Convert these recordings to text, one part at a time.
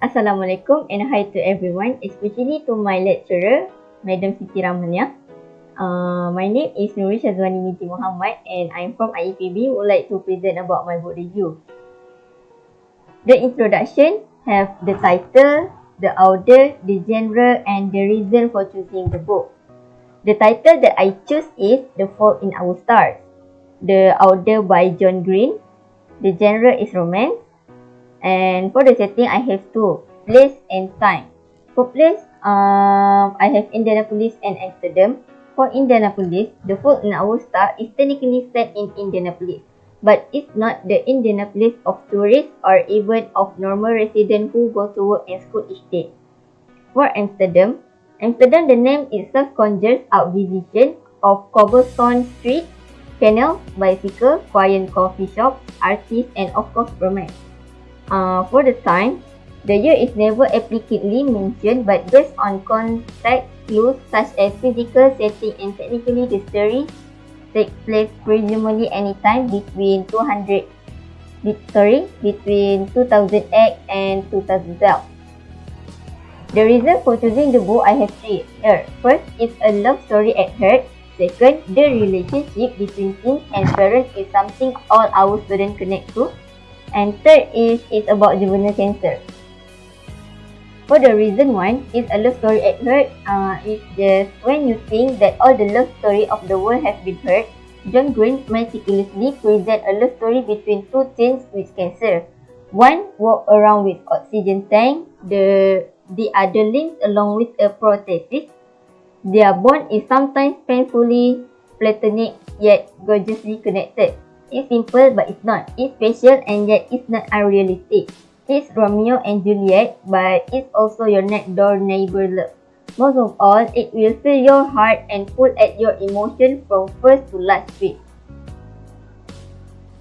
Assalamualaikum and hi to everyone, especially to my lecturer, Madam Siti Ramania. My name is Nuri Shazwani Niti Muhammad and I'm from IEPB. Would like to present about my book review. The introduction have the title, the author, the genre and the reason for choosing the book. The title that I choose is The Fault in Our Stars. The author by John Green. The genre is romance. And for the setting, I have two, place and time. For place, I have Indianapolis and Amsterdam. For Indianapolis, The Fault in Our Star is technically set in Indianapolis, but it's not the Indianapolis of tourists or even of normal residents who go to work and school each day. For Amsterdam, the name itself conjures out visions of cobblestone streets, canals, bicycles, quiet coffee shops, artists, and of course romance. For the time, the year is never explicitly mentioned, but based on context clues such as physical setting and technically the story takes place presumably anytime between 2008 and 2012. The reason for choosing the book I have three here. First, it's a love story at heart. Second, the relationship between teens and parents is something all our students connect to. And third is it's about juvenile cancer. For the reason one, it's a love story at heart. It's just when you think that all the love story of the world has been heard, John Green meticulously presents a love story between two teens with cancer. One walks around with oxygen tank, the other limps along with a prosthesis. Their bond is sometimes painfully platonic yet gorgeously connected. It's simple but it's not. It's special and yet it's not unrealistic. It's Romeo and Juliet, but it's also your next door neighbor love. Most of all, it will fill your heart and pull at your emotion from first to last week.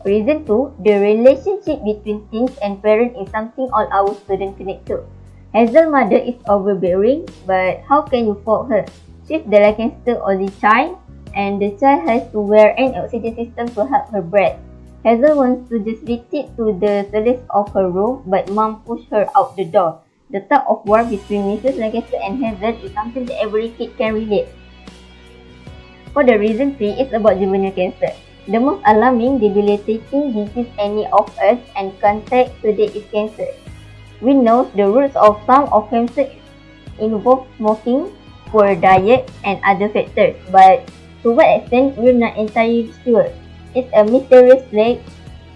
Reason 2, the relationship between teens and parents is something all our students connect to. Hazel's mother is overbearing, but how can you fault her? She's the licensed only child, and the child has to wear an oxygen system to help her breathe. Hazel wants to just retreat to the solace of her room, but mom pushed her out the door. The tug of war between Mrs. Lancaster and Hazel is something that every kid can relate. For the reason 3, it's about juvenile cancer. The most alarming, debilitating disease any of us and contact today is cancer. We know the roots of some of cancer involve smoking, poor diet, and other factors, but to what extent, we're not entirely sure. It's a mysterious plague.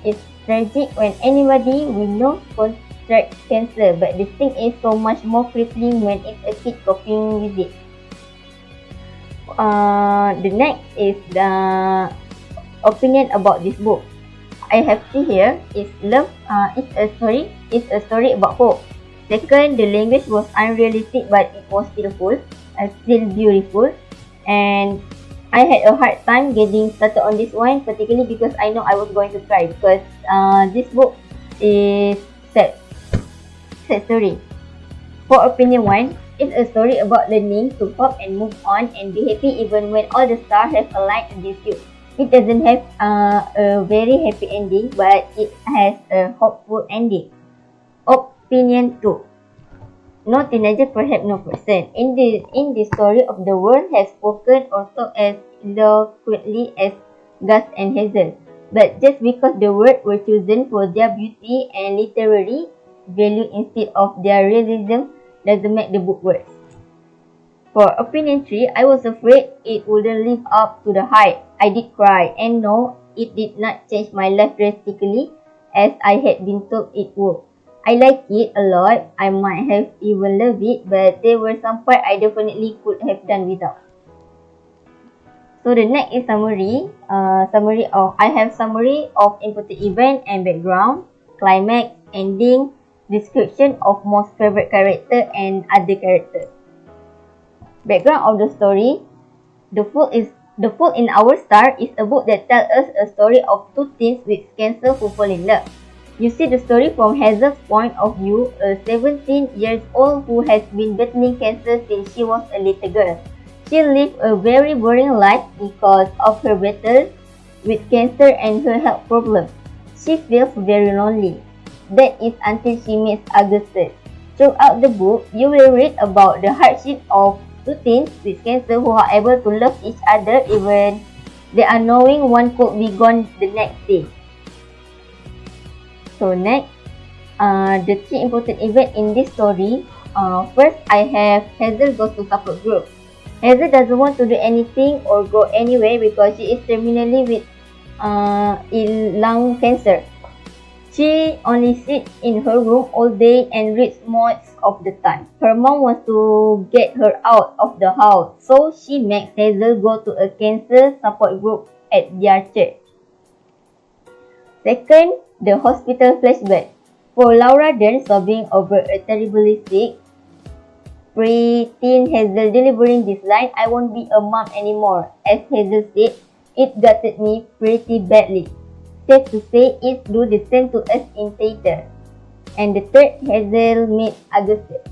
It's tragic when anybody we know contracts cancer, but the thing is so much more crippling when it's a kid coping with it. The next is the opinion about this book. I have three here. It's love. It's a story about hope. Second, the language was unrealistic, but it was still beautiful. And I had a hard time getting started on this one, particularly because I know I was going to cry because this book is sad story. For opinion 1, it's a story about learning to cope and move on and be happy even when all the stars have aligned against you. It doesn't have a very happy ending, but it has a hopeful ending. Opinion 2. No teenager, perhaps no person. In the story of the world has spoken or talked as eloquently as Gus and Hazel. But just because the words were chosen for their beauty and literary value instead of their realism doesn't make the book worse. For opinion 3, I was afraid it wouldn't live up to the hype. I did cry, and no, it did not change my life drastically as I had been told it would. I like it a lot. I might have even loved it, but there were some parts I definitely could have done without. So the next is summary. I have summary of important event and background, climax, ending, description of most favorite character and other characters. Background of the story. The Fault in Our Star is a book that tells us a story of two teens with cancer who fall in love. You see the story from Hazel's point of view, a 17-year-old who has been battling cancer since she was a little girl. She lived a very boring life because of her battle with cancer and her health problems. She feels very lonely. That is until she meets Augustus. Throughout the book, you will read about the hardship of two teens with cancer who are able to love each other even they are knowing one could be gone the next day. So next, the key important event in this story. First, I have Hazel goes to support group. Hazel doesn't want to do anything or go anywhere because she is terminally with lung cancer. She only sits in her room all day and reads most of the time. Her mom wants to get her out of the house, so she makes Hazel go to a cancer support group at their church. Second, the hospital flashback. For Laura Dern sobbing over a terribly sick preteen Hazel delivering this line, "I won't be a mom anymore." As Hazel said, "It gutted me pretty badly." Safe to say it do the same to us in theatre. And the third, Hazel meets Augustus.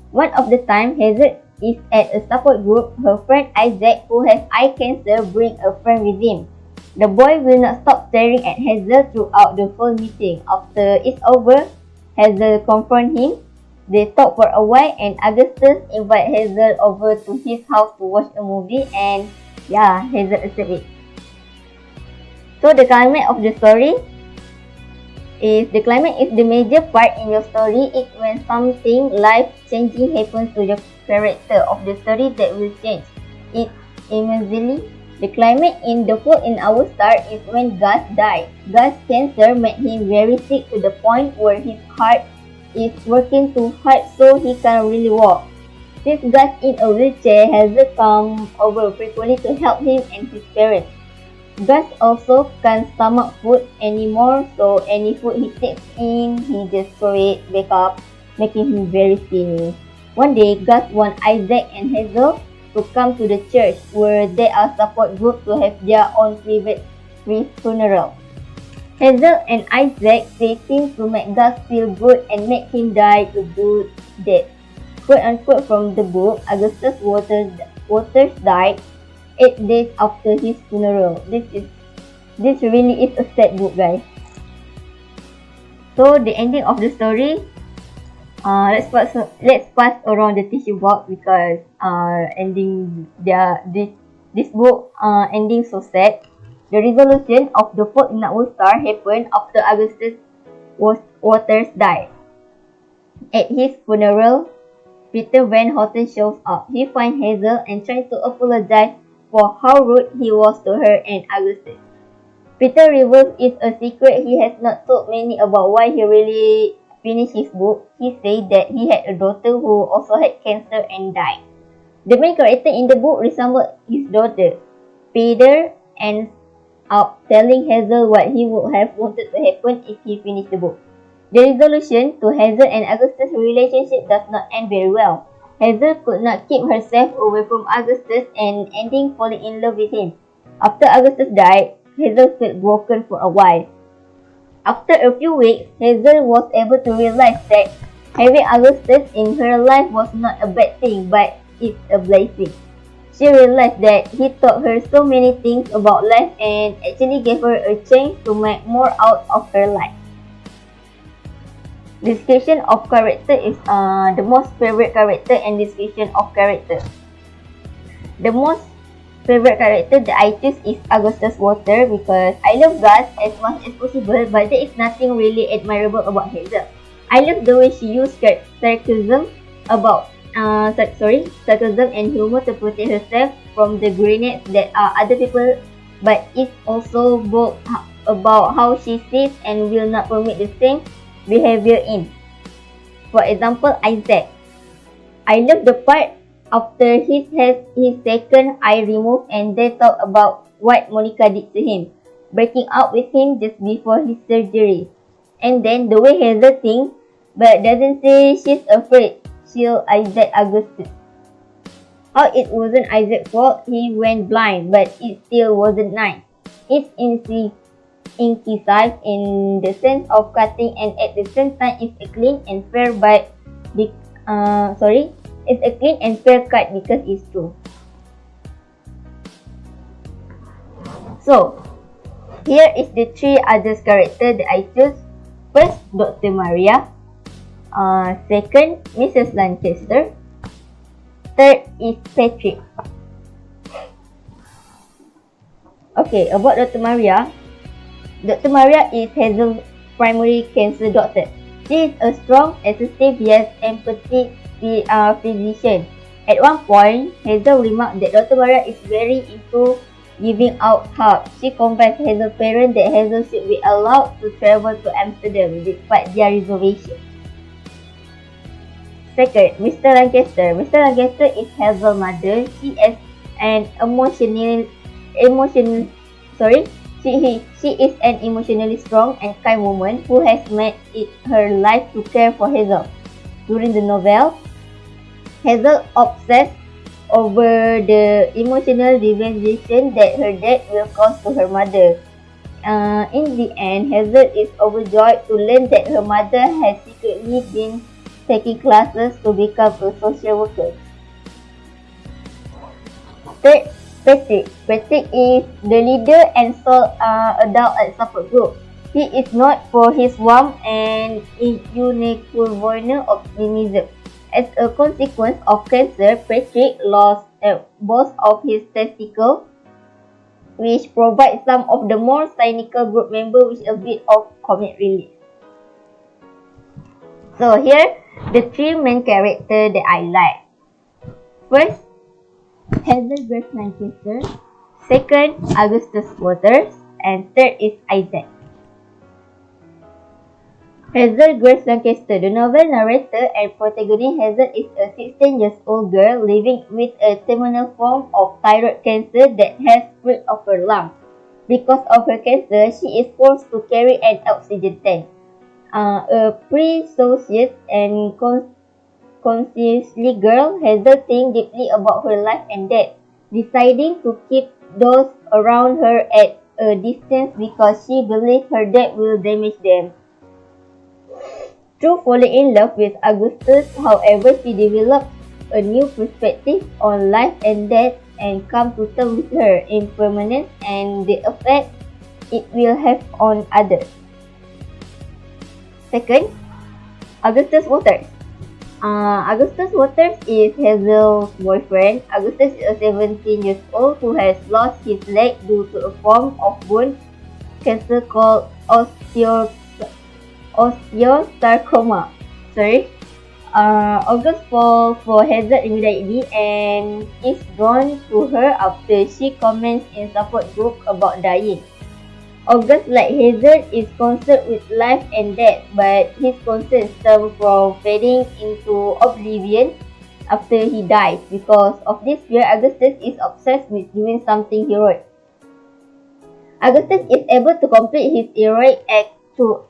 One of the time, Hazel is at a support group. Her friend Isaac, who has eye cancer, brings a friend with him. The boy will not stop staring at Hazel throughout the whole meeting. After it's over, Hazel confronts him. They talk for a while and Augustus invites Hazel over to his house to watch a movie and Hazel accepts it. So the climax of the story is the major part in your story. It's when something life-changing happens to your character of the story that will change it immensely. The climax in The Fault in Our Stars is when Gus died. Gus' cancer made him very sick to the point where his heart is working too hard so he can't really walk. Since Gus in a wheelchair, Hazel come over frequently to help him and his parents. Gus also can't stomach food anymore, so any food he takes in, he just throw it back up, making him very skinny. One day, Gus wants Isaac and Hazel to come to the church where they are support group to have their own private funeral. Hazel and Isaac say things to make Gus feel good and make him die a good death. Quote unquote from the book, Augustus Waters died 8 days after his funeral. This really is a sad book, guys. So the ending of the story, let's pass around the tissue box because this book ending so sad. The resolution of The Fault in Our Stars happened after Augustus Waters died. At his funeral, Peter Van Houten shows up. He finds Hazel and tries to apologize for how rude he was to her and Augustus. Peter reveals it's a secret he has not told many about why he really finished his book. He said that he had a daughter who also had cancer and died. The main character in the book resembles his daughter. Peter ends up telling Hazel what he would have wanted to happen if he finished the book. The resolution to Hazel and Augustus' relationship does not end very well. Hazel could not keep herself away from Augustus and ending falling in love with him. After Augustus died, Hazel felt broken for a while. After a few weeks, Hazel was able to realize that having Augustus in her life was not a bad thing, but it's a blessing. She realized that he taught her so many things about life and actually gave her a chance to make more out of her life. Description of character is the most favorite character and description of character. The most favorite character that I choose is Augustus Waters because I love Gus as much as possible, but there is nothing really admirable about Hazel. I love the way she used sarcasm and humor to protect herself from the grenades that are other people, but it's also both about how she sees and will not permit the same behavior in. For example, Isaac. I love the part after he has his second eye removed and they talk about what Monica did to him, breaking up with him just before his surgery. And then the way Hazel thinks, but doesn't say she's afraid, she'll Isaac Augustus. How it wasn't Isaac's fault, he went blind, but it still wasn't nice. It's incisive in the sense of cutting and at the same time it's a clean and fair it's a clean and fair cut because it's true. So here is the three other characters that I chose. First, Dr. Maria. Second, Mrs. Lancaster. Third is Patrick. Okay, about Dr. Maria. Dr. Maria is Hazel's primary cancer doctor. She is a strong, assertive, yet empathetic physician. At one point, Hazel remarked that Dr. Maria is very into giving out help. She convinced Hazel's parents that Hazel should be allowed to travel to Amsterdam despite their reservation. Second, Mr. Lancaster. Mr. Lancaster is Hazel's mother. She is an She is an emotionally strong and kind woman who has made it her life to care for Hazel. During the novel, Hazel obsessed over the emotional devastation that her death will cause to her mother. In the end, Hazel is overjoyed to learn that her mother has secretly been taking classes to become a social worker. Third, Patrick. Patrick is the leader and sole adult at support group. He is known for his warmth and unicorn optimism. As a consequence of cancer, Patrick lost both of his testicles, which provides some of the more cynical group members with a bit of comic relief. So here, the three main characters that I like. First, Hazel Grace Lancaster. Second, Augustus Waters. And third is Isaac. Hazel Grace Lancaster. The novel narrator and protagonist Hazel is a 16-year-old girl living with a terminal form of thyroid cancer that has spread of her lungs. Because of her cancer, she is forced to carry an oxygen tank. A precocious and consciously girl, Hazel thinks deeply about her life and death, deciding to keep those around her at a distance because she believes her death will damage them. Through falling in love with Augustus, however, she develops a new perspective on life and death and comes to terms with her impermanence and the effect it will have on others. Second, Augustus Waters. Augustus Waters is Hazel's boyfriend. Augustus is a 17-year-old who has lost his leg due to a form of bone cancer called osteosarcoma. August falls for Hazel immediately and is drawn to her after she comments in support group about dying. August, like Hazel, is concerned with life and death, but his concern stems from fading into oblivion after he dies. Because of this fear, Augustus is obsessed with doing something heroic. Augustus is able to complete his heroic act through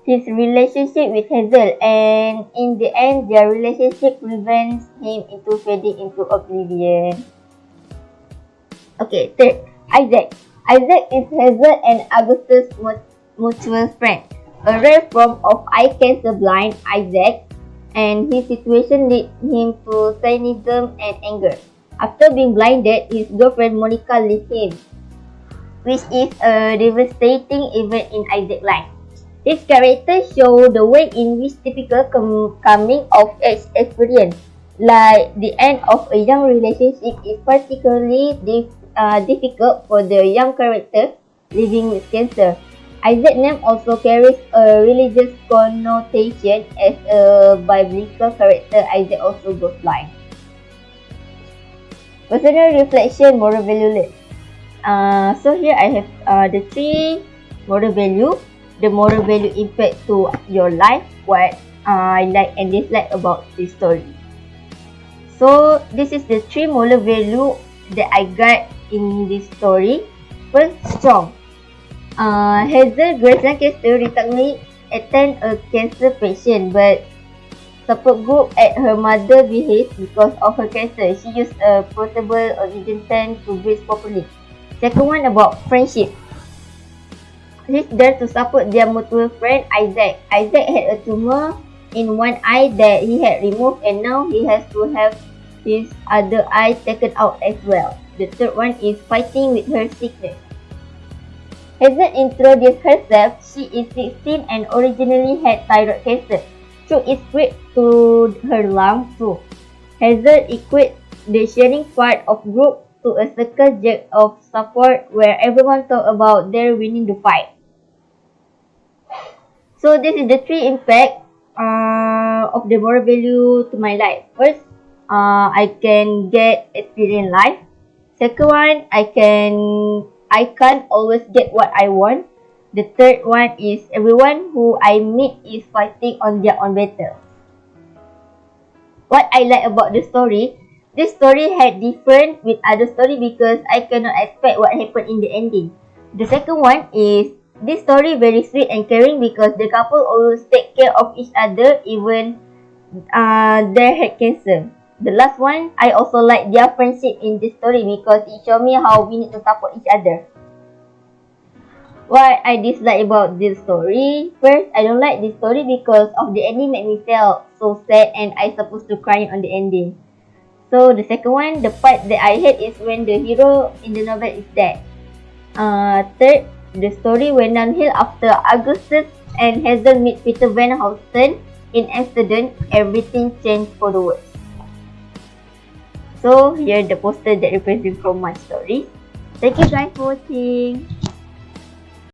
his relationship with Hazel, and in the end, their relationship prevents him into fading into oblivion. Okay, third, Isaac. Isaac is Hazel and Augustus' mutual friend. A rare form of eye cancer blind Isaac, and his situation leads him to cynicism and anger. After being blinded, his girlfriend Monica leaves him, which is a devastating event in Isaac's life. His character shows the way in which typical coming of age experience, like the end of a young relationship, is particularly difficult for the young character living with cancer. Isaac's name also carries a religious connotation. As a biblical character, Isaac also goes blind. Personal reflection, moral value list. So here I have the three moral value. The moral value impact to your life, what I like and dislike about this story. So this is the three moral value that I got in this story. First, strong. Hazel Grace Lancaster reluctantly attend a cancer patient, but support group at her mother behaves because of her cancer. She used a portable oxygen tank to breathe properly. Second one, about friendship. He's there to support their mutual friend Isaac. Isaac had a tumor in one eye that he had removed, and now he has to have his other eye taken out as well. The third one is fighting with her sickness. Hazel introduced herself. She is 16 and originally had thyroid cancer, so it spread to her lungs too. Hazel equates the sharing part of group to a circle jerk of support where everyone talk about their winning the fight. So this is the three impact of the moral value to my life. First, I can get experience life. Second one, I can't always get what I want. The third one is everyone who I meet is fighting on their own battle. What I like about the story, this story had different with other story because I cannot expect what happened in the ending. The second one is this story very sweet and caring because the couple always take care of each other even they had cancer. The last one, I also like their friendship in this story because it showed me how we need to support each other. What I dislike about this story, first, I don't like this story because of the ending made me feel so sad and I supposed to cry on the ending. So the second one, the part that I hate is when the hero in the novel is dead. Third, the story went downhill after Augustus and Hazel meet Peter Van Houten in Amsterdam. Everything changed for the worse. So here the poster that represents from my story. Thank you guys for watching.